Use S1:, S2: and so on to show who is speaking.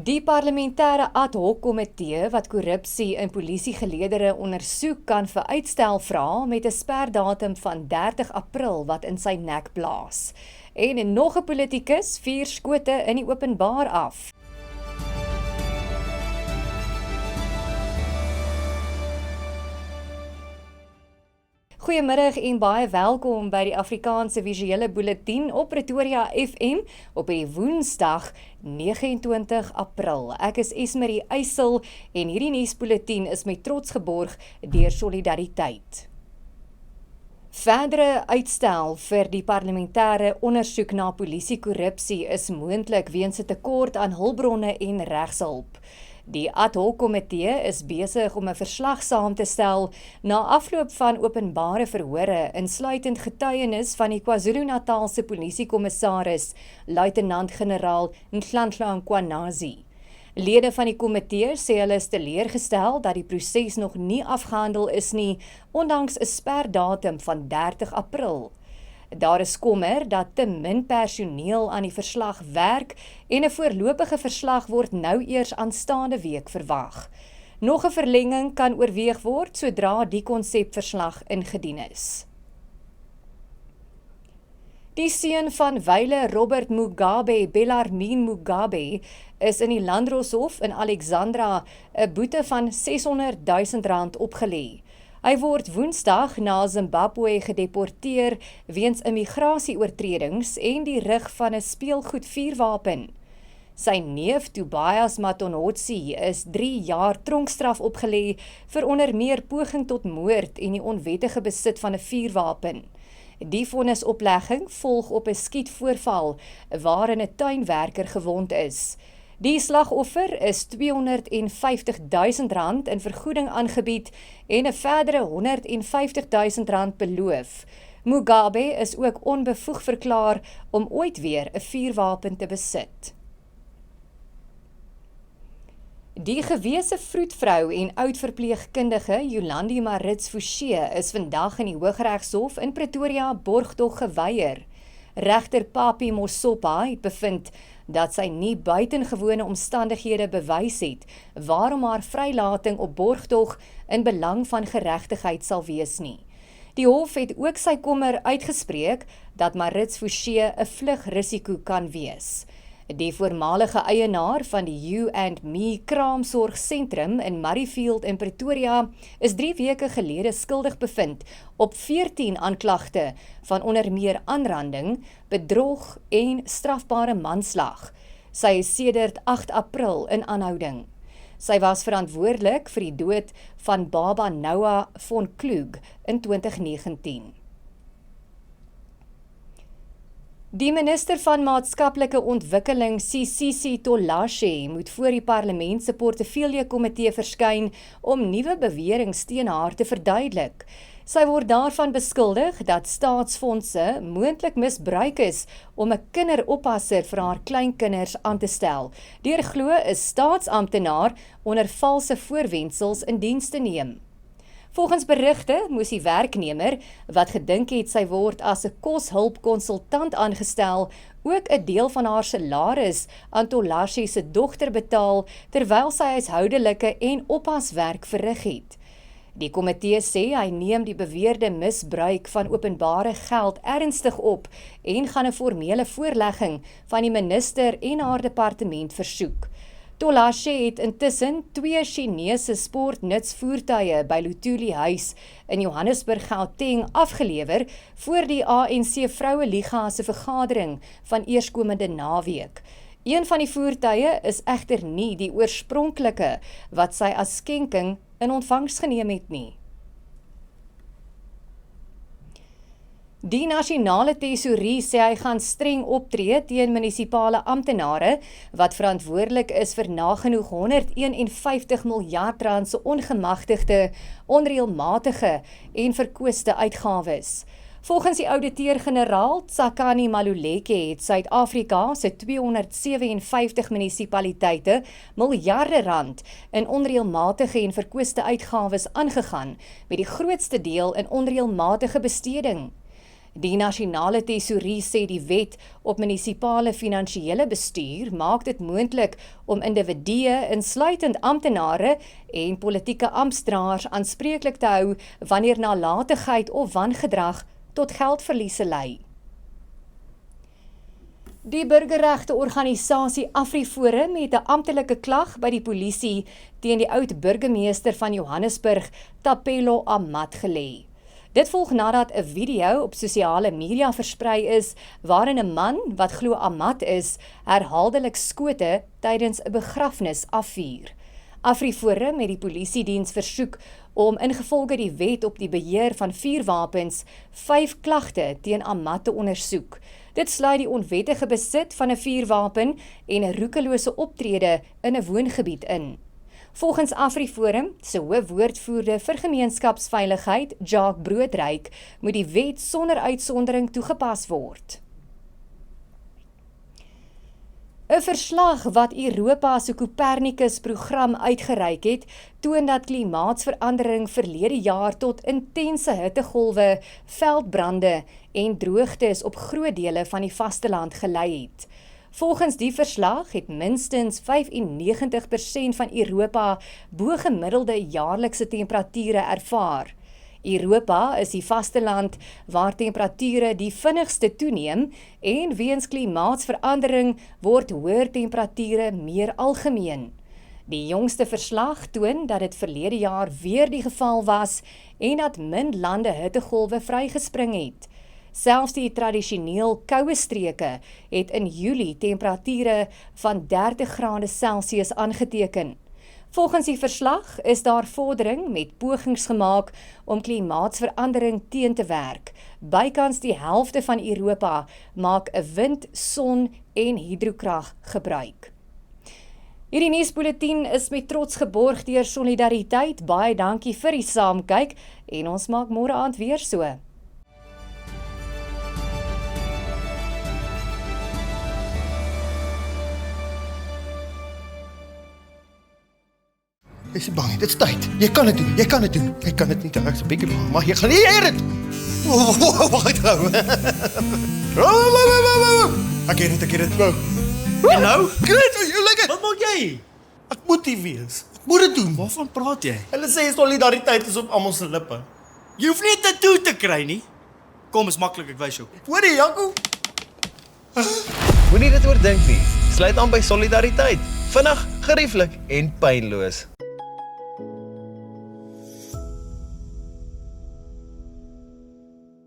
S1: Die parlementêre ad hoc komitee wat korrupsie in polisiegeleedere ondersoek kan vir uitstel vra met 'n sperdatum van 30 April wat in sy nek blaas. En nog 'n politikus vier skote in die openbaar af. Goeiemiddag en baie welkom by die Afrikaanse Visuele Bulletin op Pretoria FM op die Woensdag 29 April. Ek is Esmerie Eysel en hierdie nuusbulletin is met trots geborg deur Solidariteit. Verdere uitstel vir die parlementêre ondersoek na polisiekorrupsie is moontlik weens 'n tekort aan hulpbronne en regshulp. Die ad hoc komitee is besig om 'n verslag saam te stel na afloop van openbare verhore, insluitend getuienis van die KwaZulu-Natalse polisiekommissaris, luitenant-generaal Nhlanhla Mkhwanazi. Lede van die komitee sê hulle is teleurgestel dat die proses nog nie afgehandel is nie, ondanks 'n sperdatum van 30 April. Daar is kommer dat te min personeel aan die verslag werk en 'n voorlopige verslag word nou eers aanstaande week verwag. Nog 'n verlenging kan oorweeg word sodra die konsepverslag ingedien is. Die seun van wyle Robert Mugabe, Bellarmine Mugabe, is in die Landdroshof in Alexandra 'n boete van R600,000 opgelê. Hy word Woensdag na Zimbabwe gedeporteer weens immigrasieoortredings en die rig van 'n speelgoedvuurwapen. Sy neef Tobias Matonotsi is 3 jaar tronkstraf opgelê vir onder meer poging tot moord en die onwettige besit van 'n vuurwapen. Die vonnisoplegging volg op 'n skietvoorval waarin 'n tuinwerker gewond is. Die slagoffer is R250,000 in vergoeding aangebied en 'n verdere R150,000 beloof. Mugabe is ook onbevoeg verklaar om ooit weer 'n vuurwapen te besit. Die gewese vroedvrou en oudverpleegkundige Yolandi Marits Forsie is vandag in die Hooggeregshof in Pretoria borgtog geweier. Regter Papi Mosopa het bevind dat sy nie buitengewone omstandighede bewys het waarom haar vrylating op borgtog in belang van geregtigheid sal wees nie. Die hof het ook sy kommer uitgespreek dat Marits Forsie 'n vlugrisiko kan wees. Die voormalige eienaar van die You&Me kraamsorgsentrum in Murrayfield in Pretoria is 3 weke gelede skuldig bevind op 14 aanklagte van onder meer aanranding, bedrog en strafbare manslag. Sy is sedert 8 April in aanhouding. Sy was verantwoordelik vir die dood van baba Noah von Klug in 2019. Die minister van maatskaplike ontwikkeling, Sisisi Tolashe, moet voor die parlement se portefeuljekomitee verskyn om nuwe beweringe teen haar te verduidelik. Sy word daarvan beskuldig dat staatsfondse moontlik misbruik is om 'n kinderoppasser vir haar kleinkinders aan te stel, deur glo 'n staatsamptenaar onder valse voorwendsels in diens te neem. Volgens berigte moes die werknemer, wat gedink het sy word as 'n koshulpkonsultant aangestel, ook 'n deel van haar salaris aan Tolashe se dogter betaal, terwyl sy huishoudelike en oppaswerk verrig het. Die komitee sê hy neem die beweerde misbruik van openbare geld ernstig op en gaan 'n formele voorlegging van die minister en haar departement versoek. Tolashe het intussen 2 Chinese sportnutsvoertuie by Luthuli huis in Johannesburg, Gauteng afgelewer voor die ANC Vroueliga se vergadering van eerskomende naweek. Een van die voertuie is egter nie die oorspronklike wat sy as skenking in ontvangs geneem het nie. Die nasionale tesourie sê hy gaan streng optree teen munisipale amptenare wat verantwoordelik is vir nagenoeg R151 miljard se ongemagtigde, onreëlmatige en verkwiste uitgawes. Volgens die ouditeur-generaal Tsakani Maluleke het Suid-Afrika se 257 munisipaliteite miljarde rand in onreëlmatige en verkwiste uitgawes aangegaan, met die grootste deel in onreëlmatige besteding. Die nasionale tesourie sê die wet op munisipale finansiële bestuur maak dit moontlik om individue, insluitend amptenare en politieke amptdraers aanspreeklik te hou wanneer nalatigheid of wangedrag tot geldverliese lei. Die burgerregteorganisasie AfriForum het 'n amptelike klag by die polisie teen die oud-burgemeester van Johannesburg, Tapelo Amat, gelê. Dit volg nadat 'n video op sosiale media versprei is waarin 'n man wat glo Amat is, herhaaldelik skote tydens 'n begrafnis afvuur. AfriForum het die polisiediens versoek om ingevolge die wet op die beheer van vuurwapens 5 klagte teen Amat te ondersoek. Dit sluit die onwettige besit van 'n vuurwapen en 'n roekelose optrede in 'n woongebied in. Volgens AfriForum se hoofwoordvoerder vir gemeenskapsveiligheid, Jacques Broodryk, moet die wet sonder uitsondering toegepas word. 'n Verslag wat Europa se Copernicus-program uitgereik het, toon dat klimaatsverandering verlede jaar tot intense hittegolwe, veldbrande en droogtes op groot dele van die vasteland gelei het. Volgens die verslag het minstens 95% van Europa bo-gemiddelde jaarlikse temperature ervaar. Europa is die vasteland waar temperature die vinnigste toeneem en weens klimaatsverandering word hoër temperature meer algemeen. Die jongste verslag toon dat dit verlede jaar weer die geval was en dat min lande hittegolwe vrygespring het. Selfs die tradisioneel koue streke het in Julie temperature van 30 grade Celsius aangeteken. Volgens die verslag is daar vordering met pogings gemaak om klimaatsverandering teen te werk. Bykans die helfte van Europa maak 'n wind, son en hidrokrag gebruik. Hierdie nuusbulletin is met trots geborg deur Solidariteit. Baie dankie vir die saamkyk en ons maak môre aand weer so.
S2: Ek is bang, dit's tyd. Jy kan dit doen, jy kan dit doen. Ek kan dit nie, ek's 'n bietjie bang, maar jy gaan nie dit. Wag nou. Ek het dit.
S3: En nou?
S2: Great, you like it.
S3: Wat maak jy?
S2: Ek moet hier wees. Ek moet dit doen.
S3: Waarvan praat jy?
S2: Hulle sê solidariteit is op almal se lippe.
S3: Jy hoef nie dit toe te kry nie. Kom, is maklik, ek wys jou.
S2: Hoorie, Janko.
S4: Moenie dit oordink nie. Sluit aan by Solidariteit. Vinnig, gerieflik en pynloos.